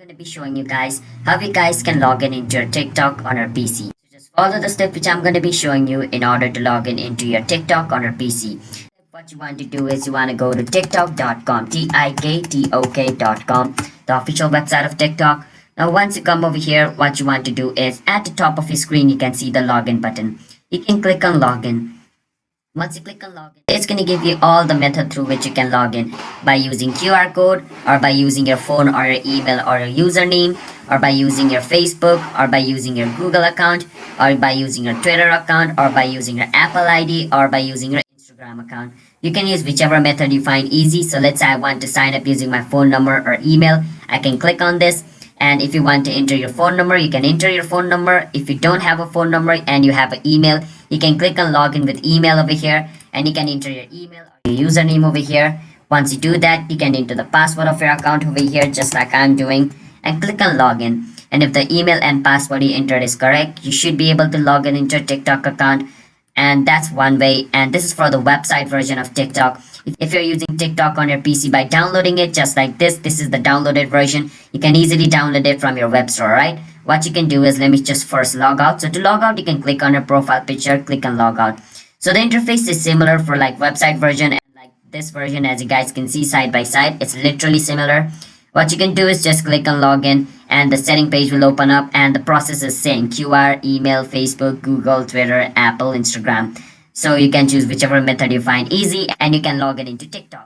going to be showing you guys how you guys can log in into your TikTok on your PC. So just follow the step which I'm going to be showing you in order to log in into your TikTok on your PC. What you want to do is you want to go to tiktok.com, tiktok.com, the official website of TikTok. Now once you come over here, what you want to do is at the top of your screen you can see the login button. You can click on login. Once you click on login, it's going to give you all the method through which you can log in by using QR code or by using your phone or your email or your username or by using your Facebook or by using your Google account or by using your Twitter account or by using your Apple ID or by using your Instagram account. You can use whichever method you find easy. So let's say I want to sign up using my phone number or email. I can click on this. And if you want to enter your phone number, you can enter your phone number. If you don't have a phone number and you have an email, you can click on login with email over here and you can enter your email or your username over here. Once you do that, you can enter the password of your account over here just like I'm doing and click on login. And if the email and password you entered is correct, you should be able to log in into your TikTok account. And that's one way, and this is for the website version of TikTok. If you're using TikTok on your PC by downloading it just like this is the downloaded version. You can easily download it from your web store, right? What you can do is, let me just first log out. So to log out, you can click on your profile picture, click on log out. So the interface is similar for like website version and like this version, as you guys can see side by side. It's literally similar. What you can do is just click on login and the setting page will open up and the process is same: QR, email, Facebook, Google, Twitter, Apple, Instagram. So you can choose whichever method you find easy and you can log in into TikTok.